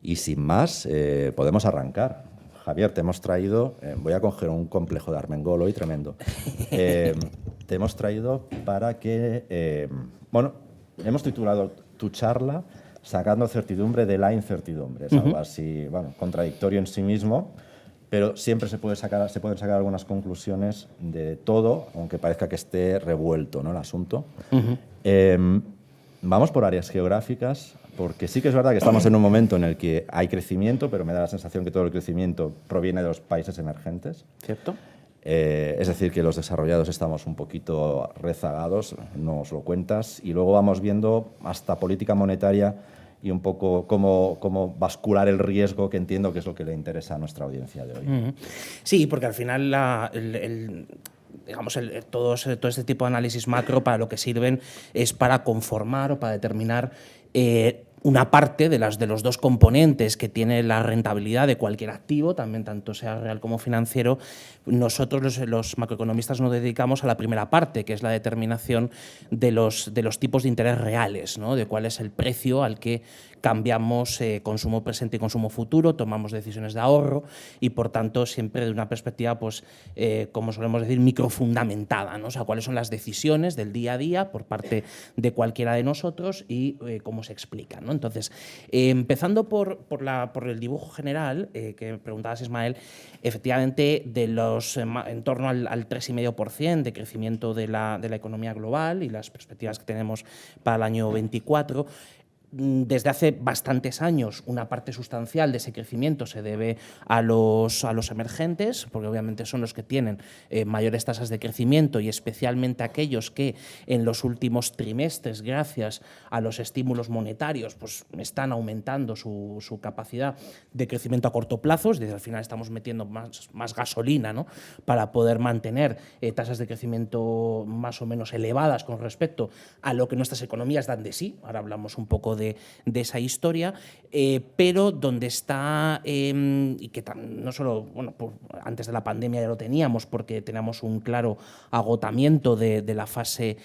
Y sin más, podemos arrancar. Javier, te hemos traído, voy a coger un complejo de Armengol hoy tremendo. Te hemos traído para que, bueno, hemos titulado tu charla Sacando certidumbre de la incertidumbre. Es algo así, bueno, contradictorio en sí mismo, pero siempre se pueden sacar algunas conclusiones de todo, aunque parezca que esté revuelto, ¿no?, el asunto. Vamos por áreas geográficas, porque sí que es verdad que estamos en un momento en el que hay crecimiento, pero me da la sensación que todo el crecimiento proviene de los países emergentes. ¿Cierto? Es decir, que los desarrollados estamos un poquito rezagados, nos lo cuentas, y luego vamos viendo hasta política monetaria y un poco cómo bascular el riesgo, que entiendo que es lo que le interesa a nuestra audiencia de hoy. Sí, porque al final todo este tipo de análisis macro para lo que sirven es para conformar o para determinar una parte de los dos componentes que tiene la rentabilidad de cualquier activo, también tanto sea real como financiero. Nosotros los macroeconomistas nos dedicamos a la primera parte, que es la determinación de los tipos de interés reales, ¿no?, de cuál es el precio al que cambiamos consumo presente y consumo futuro, tomamos decisiones de ahorro y, por tanto, siempre de una perspectiva, pues, como solemos decir, microfundamentada, ¿no? O sea, cuáles son las decisiones del día a día por parte de cualquiera de nosotros y cómo se explican, ¿no? Entonces, empezando por el dibujo general que preguntabas, Ismael, efectivamente, en torno al 3,5% de crecimiento de la economía global y las perspectivas que tenemos para el año 24, desde hace bastantes años una parte sustancial de ese crecimiento se debe a los emergentes, porque obviamente son los que tienen mayores tasas de crecimiento, y especialmente aquellos que en los últimos trimestres, gracias a los estímulos monetarios, pues están aumentando su capacidad de crecimiento a corto plazo. Es decir, al final estamos metiendo más gasolina, ¿no?, para poder mantener tasas de crecimiento más o menos elevadas con respecto a lo que nuestras economías dan de sí. Ahora hablamos un poco de esa historia, pero donde está, y que no solo, bueno, antes de la pandemia ya lo teníamos, porque teníamos un claro agotamiento de la fase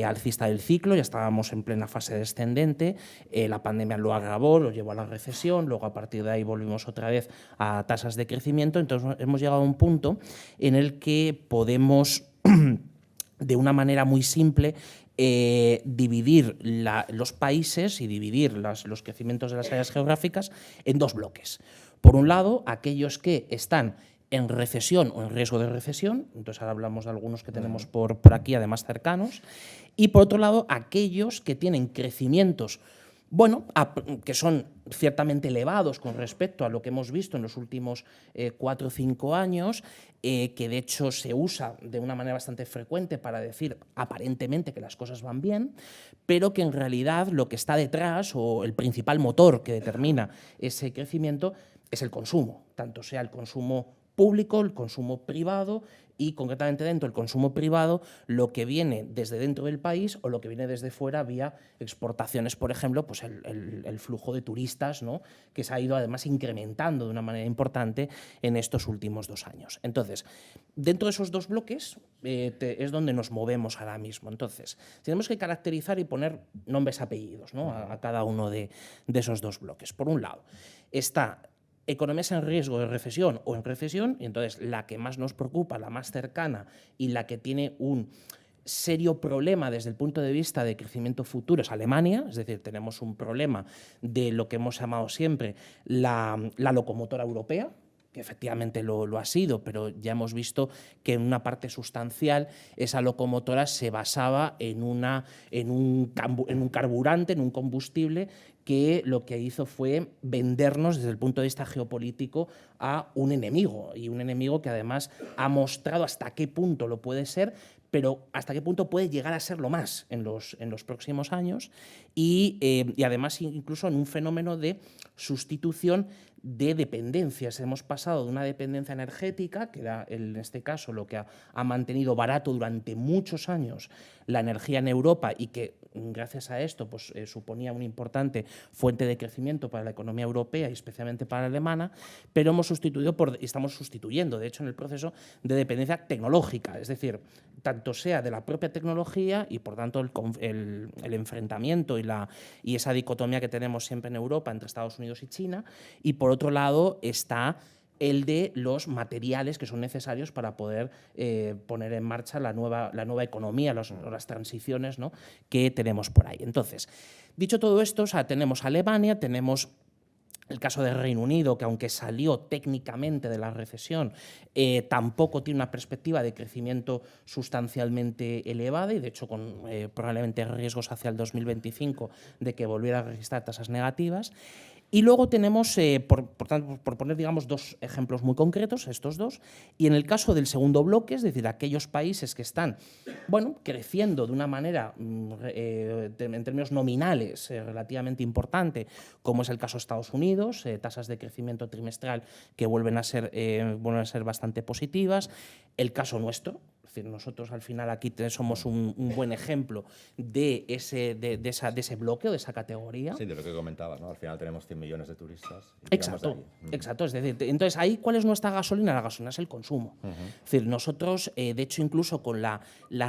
alcista del ciclo, ya estábamos en plena fase descendente, la pandemia lo agravó, lo llevó a la recesión, luego a partir de ahí volvimos otra vez a tasas de crecimiento. Entonces hemos llegado a un punto en el que podemos de una manera muy simple dividir los países y dividir los crecimientos de las áreas geográficas en dos bloques. Por un lado, aquellos que están en recesión o en riesgo de recesión, entonces ahora hablamos de algunos que tenemos por aquí, además cercanos, y por otro lado, aquellos que tienen crecimientos, bueno, que son ciertamente elevados con respecto a lo que hemos visto en los últimos 4 o 5 años, que de hecho se usa de una manera bastante frecuente para decir aparentemente que las cosas van bien, pero que en realidad lo que está detrás, o el principal motor que determina ese crecimiento, es el consumo, tanto sea el consumo público, el consumo privado, y concretamente dentro del consumo privado, lo que viene desde dentro del país o lo que viene desde fuera vía exportaciones, por ejemplo, pues el flujo de turistas, ¿no?, que se ha ido además incrementando de una manera importante en estos últimos 2 años. Entonces, dentro de esos dos bloques es donde nos movemos ahora mismo. Entonces, tenemos que caracterizar y poner nombres, apellidos, ¿no?, a cada uno de esos dos bloques. Por un lado, está economías en riesgo de recesión o en recesión, y entonces la que más nos preocupa, la más cercana y la que tiene un serio problema desde el punto de vista de crecimiento futuro es Alemania. Es decir, tenemos un problema de lo que hemos llamado siempre la locomotora europea, que efectivamente lo ha sido, pero ya hemos visto que en una parte sustancial esa locomotora se basaba en un carburante, en un combustible, que lo que hizo fue vendernos desde el punto de vista geopolítico a un enemigo, y un enemigo que además ha mostrado hasta qué punto lo puede ser, pero hasta qué punto puede llegar a serlo más en los próximos años, y además incluso en un fenómeno de sustitución de dependencias. Hemos pasado de una dependencia energética, que era en este caso lo que ha mantenido barato durante muchos años la energía en Europa y que gracias a esto pues, suponía una importante fuente de crecimiento para la economía europea y especialmente para la alemana, pero estamos sustituyendo, de hecho, en el proceso de dependencia tecnológica, es decir, tanto sea de la propia tecnología y, por tanto, el enfrentamiento y esa dicotomía que tenemos siempre en Europa entre Estados Unidos y China, y por otro lado está el de los materiales que son necesarios para poder poner en marcha la nueva economía, las transiciones, ¿no?, que tenemos por ahí. Entonces, dicho todo esto, o sea, tenemos a Alemania, tenemos el caso del Reino Unido, que aunque salió técnicamente de la recesión, tampoco tiene una perspectiva de crecimiento sustancialmente elevada y, de hecho, con probablemente riesgos hacia el 2025 de que volviera a registrar tasas negativas. Y luego tenemos, por poner, digamos, dos ejemplos muy concretos, estos dos, y en el caso del segundo bloque, es decir, aquellos países que están, bueno, creciendo de una manera, en términos nominales, relativamente importante, como es el caso de Estados Unidos, tasas de crecimiento trimestral que vuelven a ser bastante positivas. El caso nuestro, es decir, nosotros al final aquí somos un buen ejemplo de ese bloque o de esa categoría. Sí, de lo que comentabas, ¿no? Al final tenemos 100 millones de turistas. Exacto, exacto. Es decir, entonces ahí, ¿cuál es nuestra gasolina? La gasolina es el consumo. Es decir, nosotros, de hecho, incluso con la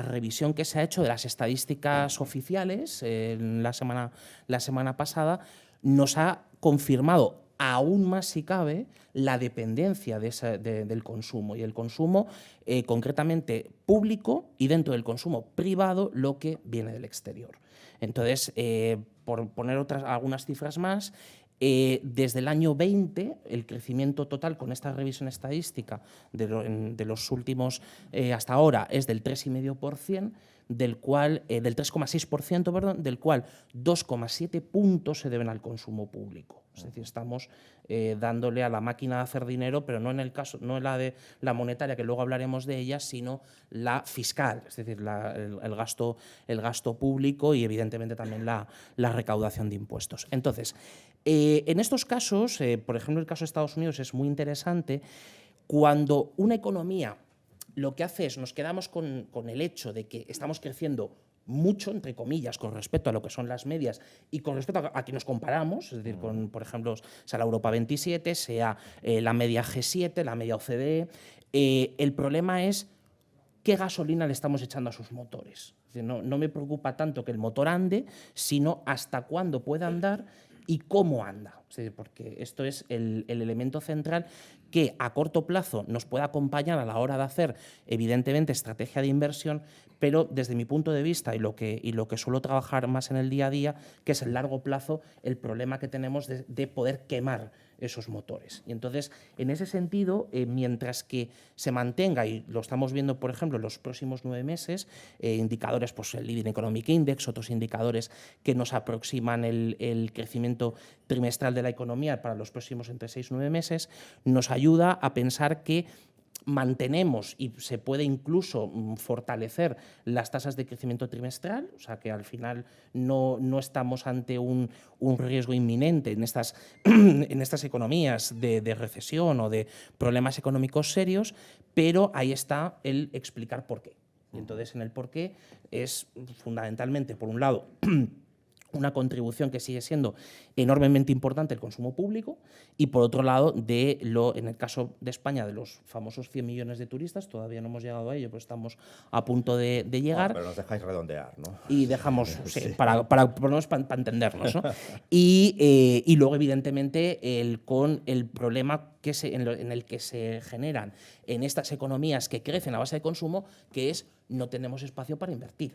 revisión que se ha hecho de las estadísticas oficiales la semana pasada, nos ha confirmado aún más, si cabe, la dependencia del consumo. Y el consumo, concretamente público, y dentro del consumo privado, lo que viene del exterior. Entonces, por poner algunas cifras más, desde el año 20, el crecimiento total con esta revisión estadística de los últimos hasta ahora es del 3,5%, del 3,6%, perdón, del cual 2,7 puntos se deben al consumo público. Es decir, estamos dándole a la máquina de hacer dinero, pero no en la de la monetaria, que luego hablaremos de ella, sino la fiscal, es decir, el gasto público y, evidentemente, también la recaudación de impuestos. Entonces, en estos casos, por ejemplo, el caso de Estados Unidos es muy interesante. Cuando una economía lo que hace es, nos quedamos con el hecho de que estamos creciendo mucho, entre comillas, con respecto a lo que son las medias y con respecto a que nos comparamos, es decir, con, por ejemplo, sea la Europa 27, sea la media G7, la media OCDE. El problema es qué gasolina le estamos echando a sus motores. Es decir, no me preocupa tanto que el motor ande, sino hasta cuándo puede andar y cómo anda. Es decir, porque esto es el elemento central que a corto plazo nos puede acompañar a la hora de hacer, evidentemente, estrategia de inversión, pero desde mi punto de vista y lo que suelo trabajar más en el día a día, que es el largo plazo, el problema que tenemos de poder quemar esos motores. Y entonces, en ese sentido, mientras que se mantenga, y lo estamos viendo, por ejemplo, en los próximos 9 meses, indicadores, pues el Leading Economic Index, otros indicadores que nos aproximan el crecimiento trimestral de la economía para los próximos entre 6 y 9 meses, nos ayuda a pensar que mantenemos y se puede incluso fortalecer las tasas de crecimiento trimestral, o sea que al final no estamos ante un riesgo inminente en estas economías de recesión o de problemas económicos serios, pero ahí está el explicar por qué. Y entonces, en el por qué es fundamentalmente, por un lado, una contribución que sigue siendo enormemente importante el consumo público y, por otro lado, en el caso de España, de los famosos 100 millones de turistas, todavía no hemos llegado a ello, pero estamos a punto de llegar. Pero nos dejáis redondear, ¿no? Y dejamos, sí, para entendernos, ¿no? Y luego, evidentemente, con el problema en el que se generan en estas economías que crecen a base de consumo, que es no tenemos espacio para invertir.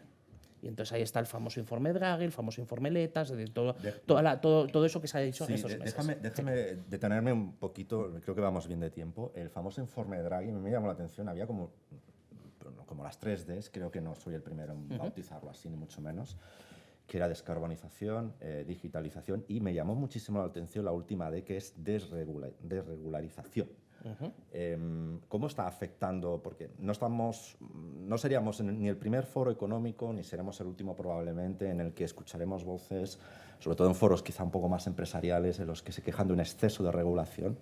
Y entonces ahí está el famoso informe Draghi, el famoso informe Letas, es decir, todo eso que se ha dicho en estos meses. Déjame detenerme un poquito, creo que vamos bien de tiempo. El famoso informe Draghi me llamó la atención, había como las 3Ds, creo que no soy el primero en bautizarlo así, ni mucho menos, que era descarbonización, digitalización, y me llamó muchísimo la atención la última D, que es desregularización. ¿Cómo está afectando? Porque no seríamos ni el primer foro económico, ni seremos el último probablemente, en el que escucharemos voces, sobre todo en foros quizá un poco más empresariales, en los que se quejan de un exceso de regulación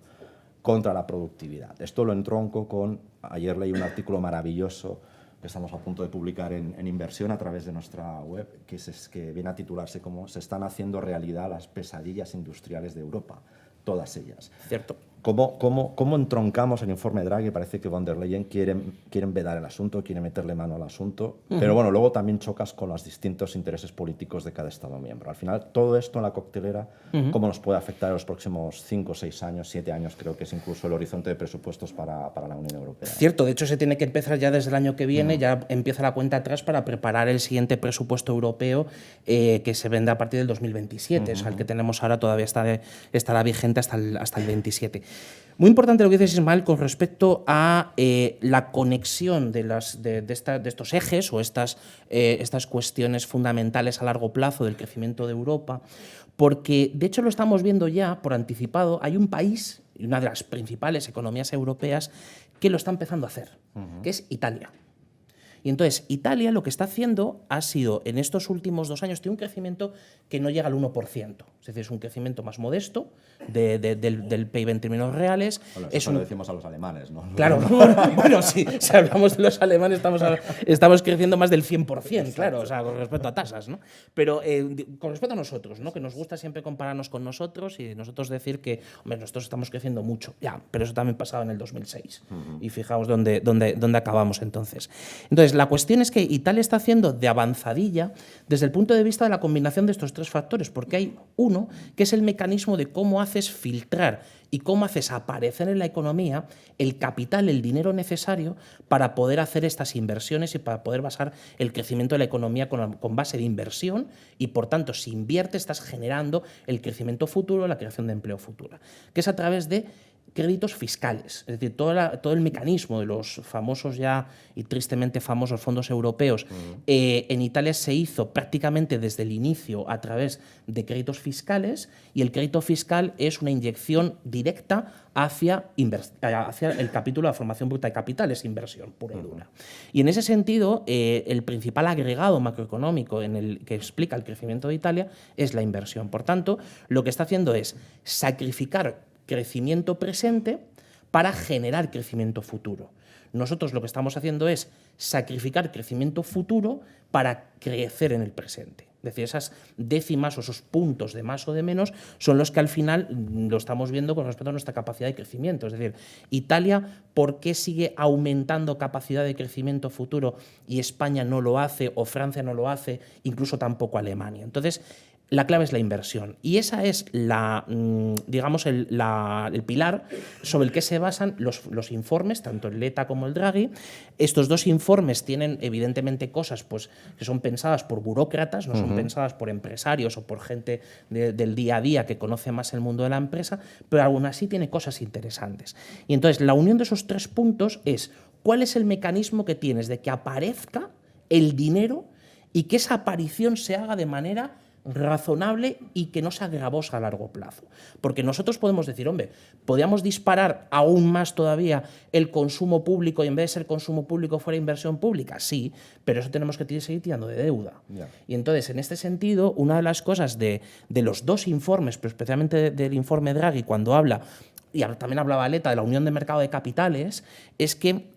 contra la productividad. Esto lo entronco con, ayer leí un artículo maravilloso que estamos a punto de publicar en Inversión a través de nuestra web, que viene a titularse como "Se están haciendo realidad las pesadillas industriales de Europa", todas ellas. Cierto. ¿Cómo entroncamos el informe Draghi? Parece que von der Leyen quieren vedar el asunto, quiere meterle mano al asunto, pero bueno, luego también chocas con los distintos intereses políticos de cada Estado miembro. Al final, todo esto en la coctelera, ¿cómo nos puede afectar en los próximos 5, 6 años, 7 años? Creo que es incluso el horizonte de presupuestos para la Unión Europea. Cierto, de hecho se tiene que empezar ya desde el año que viene, ya empieza la cuenta atrás para preparar el siguiente presupuesto europeo que se vendrá a partir del 2027, o sea, el que tenemos ahora todavía estará vigente hasta el 27. Muy importante lo que dices, Ismael, con respecto a la conexión de estos ejes o estas cuestiones fundamentales a largo plazo del crecimiento de Europa, porque de hecho lo estamos viendo ya por anticipado. Hay un país, una de las principales economías europeas, que lo está empezando a hacer, que es Italia. Y entonces, Italia lo que está haciendo ha sido, en estos últimos 2 años, tiene un crecimiento que no llega al 1%. Es decir, es un crecimiento más modesto del PIB en términos reales. Bueno, eso lo decimos a los alemanes, ¿no? Claro, bueno, sí, si hablamos de los alemanes, estamos creciendo más del 100%, claro, o sea, con respecto a tasas, ¿no? Pero con respecto a nosotros, ¿no? Que nos gusta siempre compararnos con nosotros y nosotros decir que, hombre, nosotros estamos creciendo mucho, ya, pero eso también pasaba en el 2006. Y fijaos dónde acabamos entonces. Entonces, la cuestión es que Italia está haciendo de avanzadilla desde el punto de vista de la combinación de estos 3 factores, porque hay uno que es el mecanismo de cómo haces filtrar y cómo haces aparecer en la economía el capital, el dinero necesario para poder hacer estas inversiones y para poder basar el crecimiento de la economía con base de inversión y, por tanto, si inviertes estás generando el crecimiento futuro, la creación de empleo futura, que es a través de créditos fiscales, es decir, todo el mecanismo de los famosos ya y tristemente famosos fondos europeos. En Italia se hizo prácticamente desde el inicio a través de créditos fiscales, y el crédito fiscal es una inyección directa hacia el capítulo de la formación bruta de capital, es inversión pura y dura. Y en ese sentido, el principal agregado macroeconómico en el que explica el crecimiento de Italia es la inversión. Por tanto, lo que está haciendo es sacrificar crecimiento presente para generar crecimiento futuro. Nosotros lo que estamos haciendo es sacrificar crecimiento futuro para crecer en el presente. Es decir, esas décimas o esos puntos de más o de menos son los que al final lo estamos viendo con respecto a nuestra capacidad de crecimiento. Es decir, Italia, ¿por qué sigue aumentando capacidad de crecimiento futuro y España no lo hace, o Francia no lo hace, incluso tampoco Alemania? Entonces, la clave es la inversión, y esa es digamos el pilar sobre el que se basan los informes, tanto el Letta como el Draghi. Estos 2 informes tienen evidentemente cosas pues, que son pensadas por burócratas, no son pensadas por empresarios o por gente del día a día que conoce más el mundo de la empresa, pero aún así tiene cosas interesantes. Y entonces la unión de esos 3 puntos es cuál es el mecanismo que tienes de que aparezca el dinero y que esa aparición se haga de manera razonable y que no sea gravosa a largo plazo. Porque nosotros podemos decir, hombre, podríamos disparar aún más todavía el consumo público y en vez de ser consumo público fuera inversión pública, sí, pero eso tenemos que seguir tirando de deuda. Yeah. Y entonces, en este sentido, una de las cosas de los 2 informes, pero especialmente del informe Draghi, cuando habla, y también hablaba Letta, de la unión de mercado de capitales, es que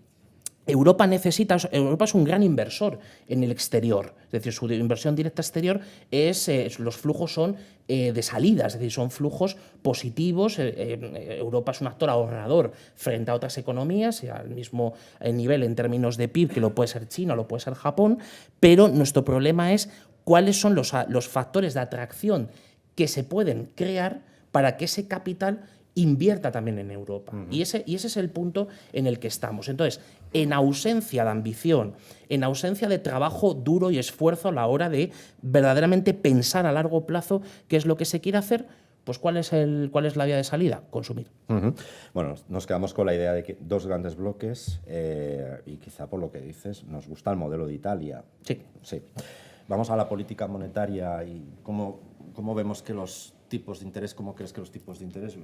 Europa es un gran inversor en el exterior, es decir, su inversión directa exterior los flujos son de salida, es decir, son flujos positivos. Europa es un actor ahorrador frente a otras economías y al mismo nivel en términos de PIB que lo puede ser China o lo puede ser Japón, pero nuestro problema es cuáles son los factores de atracción que se pueden crear para que ese capital invierta también en Europa. Y ese es el punto en el que estamos. Entonces, en ausencia de ambición, en ausencia de trabajo duro y esfuerzo a la hora de verdaderamente pensar a largo plazo qué es lo que se quiere hacer, pues ¿cuál es la vía de salida? Consumir. Bueno, nos quedamos con la idea de que 2 grandes bloques y quizá por lo que dices, nos gusta el modelo de Italia. Sí. Vamos a la política monetaria y cómo vemos que los tipos de interés, ¿cómo crees que los tipos de interés,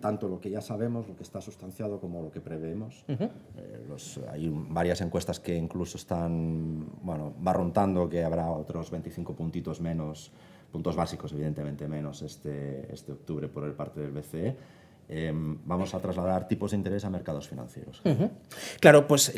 tanto lo que ya sabemos, lo que está sustanciado, como lo que preveemos? Hay varias encuestas que incluso están, bueno, barruntando que habrá otros 25 puntitos menos, puntos básicos evidentemente menos este octubre por parte del BCE. Vamos a trasladar tipos de interés a mercados financieros. Claro, pues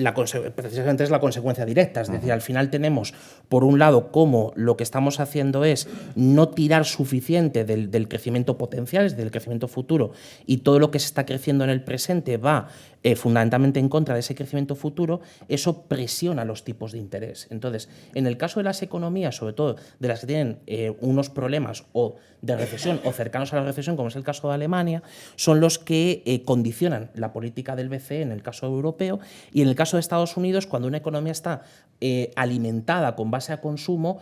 precisamente es la consecuencia directa. Es decir, al final tenemos, por un lado, cómo lo que estamos haciendo es no tirar suficiente del crecimiento potencial, es decir, del crecimiento futuro, y todo lo que se está creciendo en el presente va fundamentalmente en contra de ese crecimiento futuro. Eso presiona los tipos de interés. Entonces, en el caso de las economías, sobre todo de las que tienen unos problemas o de recesión o cercanos a la recesión, como es el caso de Alemania, son los que condicionan la política del BCE en el caso europeo, y en el caso de Estados Unidos, cuando una economía está alimentada con base a consumo,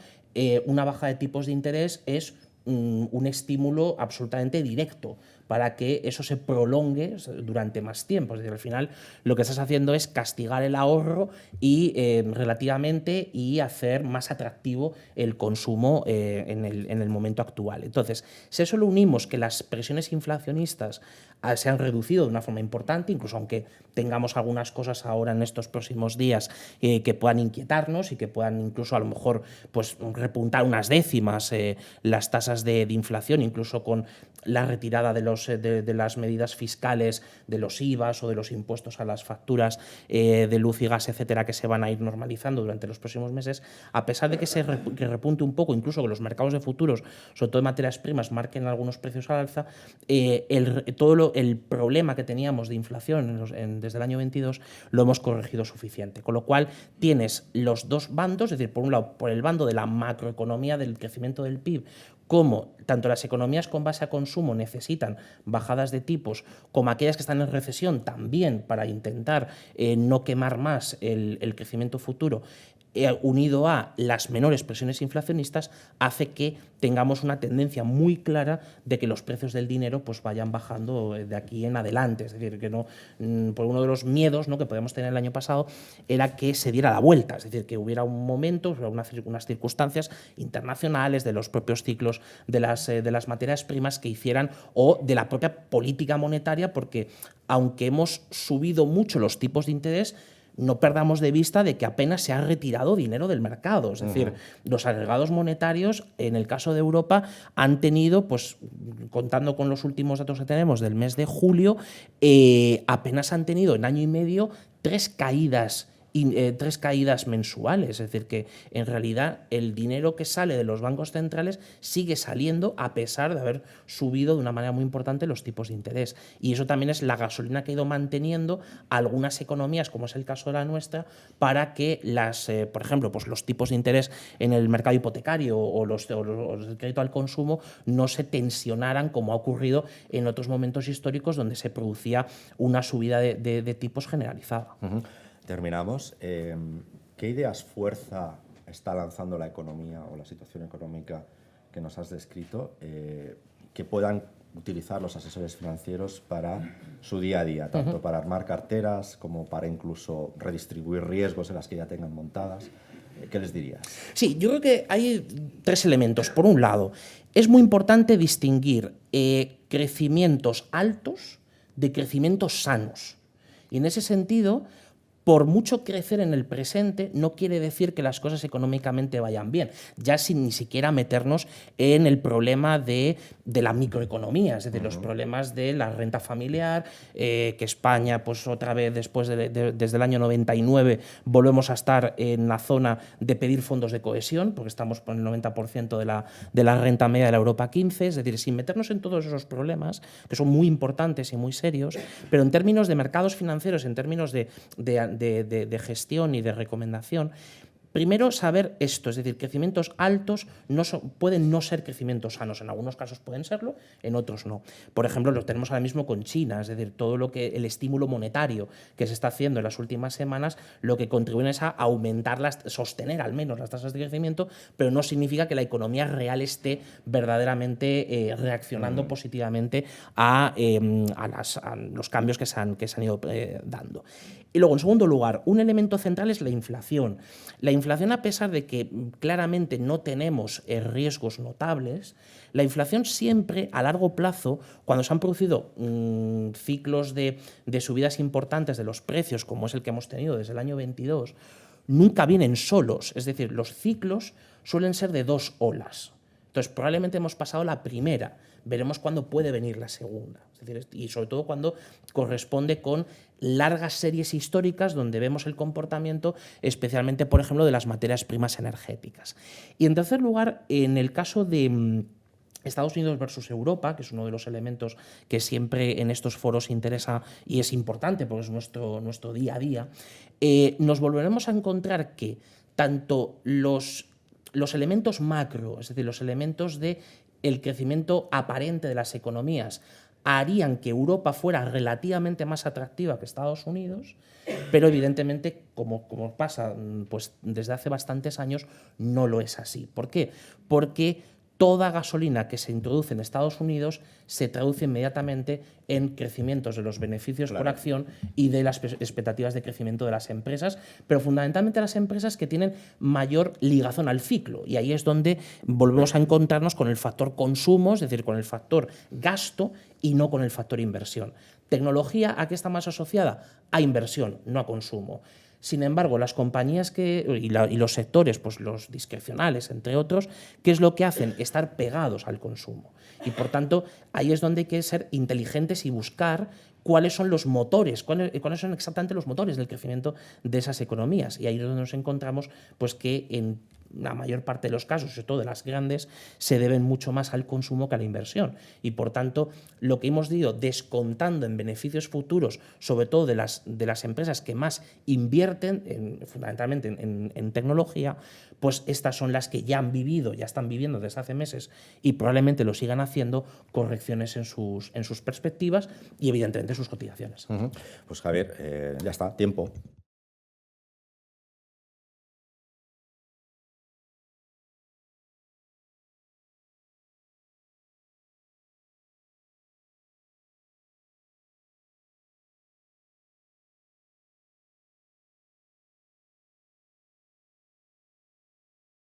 una baja de tipos de interés es un estímulo absolutamente directo para que eso se prolongue durante más tiempo. Es decir, al final lo que estás haciendo es castigar el ahorro y relativamente y hacer más atractivo el consumo en el momento actual. Entonces, si a eso lo unimos que las presiones inflacionistas se han reducido de una forma importante, incluso aunque tengamos algunas cosas ahora en estos próximos días que puedan inquietarnos y que puedan incluso a lo mejor pues repuntar unas décimas las tasas de inflación, incluso con la retirada de las medidas fiscales, de los IVAs o de los impuestos a las facturas de luz y gas, etcétera, que se van a ir normalizando durante los próximos meses. A pesar de que repunte un poco, incluso que los mercados de futuros, sobre todo en materias primas, marquen algunos precios al alza, el problema que teníamos de inflación desde el año 22 lo hemos corregido suficiente. Con lo cual tienes los dos bandos, es decir, por un lado, por el bando de la macroeconomía, del crecimiento del PIB, como tanto las economías con base a consumo necesitan bajadas de tipos, como aquellas que están en recesión también, para intentar no quemar más el crecimiento futuro, unido a las menores presiones inflacionistas, hace que tengamos una tendencia muy clara de que los precios del dinero pues vayan bajando de aquí en adelante. Es decir, que no, por uno de los miedos, ¿no?, que podíamos tener el año pasado era que se diera la vuelta, es decir, que hubiera un momento, unas circunstancias internacionales, de los propios ciclos de las materias primas que hicieran, o de la propia política monetaria, porque aunque hemos subido mucho los tipos de interés, no perdamos de vista de que apenas se ha retirado dinero del mercado. Es decir, los agregados monetarios, en el caso de Europa, han tenido, pues contando con los últimos datos que tenemos del mes de julio, apenas han tenido en año y medio tres caídas mensuales. Es decir, que en realidad el dinero que sale de los bancos centrales sigue saliendo a pesar de haber subido de una manera muy importante los tipos de interés. Y eso también es la gasolina que ha ido manteniendo algunas economías, como es el caso de la nuestra, para que por ejemplo, pues los tipos de interés en el mercado hipotecario o los del crédito al consumo no se tensionaran como ha ocurrido en otros momentos históricos donde se producía una subida de tipos generalizada. Terminamos. ¿Qué ideas fuerza está lanzando la economía o la situación económica que nos has descrito que puedan utilizar los asesores financieros para su día a día, tanto para armar carteras como para incluso redistribuir riesgos en las que ya tengan montadas? ¿Qué les dirías? Sí, yo creo que hay tres elementos. Por un lado, es muy importante distinguir crecimientos altos de crecimientos sanos. Y en ese sentido, por mucho crecer en el presente, no quiere decir que las cosas económicamente vayan bien, ya sin ni siquiera meternos en el problema de la microeconomía, es decir, los problemas de la renta familiar, que España, pues otra vez, desde el año 99, volvemos a estar en la zona de pedir fondos de cohesión, porque estamos por el 90% de la renta media de la Europa 15, es decir, sin meternos en todos esos problemas, que son muy importantes y muy serios, pero en términos de mercados financieros, en términos de gestión y de recomendación, primero saber esto, es decir, crecimientos altos pueden no ser crecimientos sanos. En algunos casos pueden serlo, en otros no. Por ejemplo, lo tenemos ahora mismo con China, es decir, todo el estímulo monetario que se está haciendo en las últimas semanas, lo que contribuye es a sostener al menos las tasas de crecimiento, pero no significa que la economía real esté verdaderamente reaccionando positivamente a los cambios que se han ido dando. Y luego, en segundo lugar, un elemento central es la inflación. La inflación inflación, a pesar de que claramente no tenemos riesgos notables, la inflación siempre a largo plazo, cuando se han producido ciclos de subidas importantes de los precios, como es el que hemos tenido desde el año 22, nunca vienen solos. Es decir, los ciclos suelen ser de 2 olas. Entonces, probablemente hemos pasado la primera. Veremos cuándo puede venir la segunda. Es decir, y sobre todo cuando corresponde con largas series históricas donde vemos el comportamiento, especialmente, por ejemplo, de las materias primas energéticas. Y en tercer lugar, en el caso de Estados Unidos versus Europa, que es uno de los elementos que siempre en estos foros interesa y es importante porque es nuestro día a día, nos volveremos a encontrar que tanto los elementos macro, es decir, los elementos del crecimiento aparente de las economías, harían que Europa fuera relativamente más atractiva que Estados Unidos, pero evidentemente, como pasa pues, desde hace bastantes años, no lo es así. ¿Por qué? Porque toda gasolina que se introduce en Estados Unidos se traduce inmediatamente en crecimientos de los beneficios por acción y de las expectativas de crecimiento de las empresas, pero fundamentalmente las empresas que tienen mayor ligazón al ciclo. Y ahí es donde volvemos a encontrarnos con el factor consumo, es decir, con el factor gasto y no con el factor inversión. ¿Tecnología a qué está más asociada? A inversión, no a consumo. Sin embargo, las compañías y los sectores, pues los discrecionales, entre otros, ¿qué es lo que hacen? Estar pegados al consumo. Y, por tanto, ahí es donde hay que ser inteligentes y buscar cuáles son los motores, cuáles son exactamente los motores del crecimiento de esas economías. Y ahí es donde nos encontramos pues, que en la mayor parte de los casos, sobre todo de las grandes, se deben mucho más al consumo que a la inversión. Y, por tanto, lo que hemos ido descontando en beneficios futuros, sobre todo de las empresas que más invierten, fundamentalmente en tecnología, pues estas son las que ya están viviendo desde hace meses y probablemente lo sigan haciendo, correcciones en sus perspectivas y, evidentemente, sus cotizaciones. Pues, Javier, ya está, tiempo.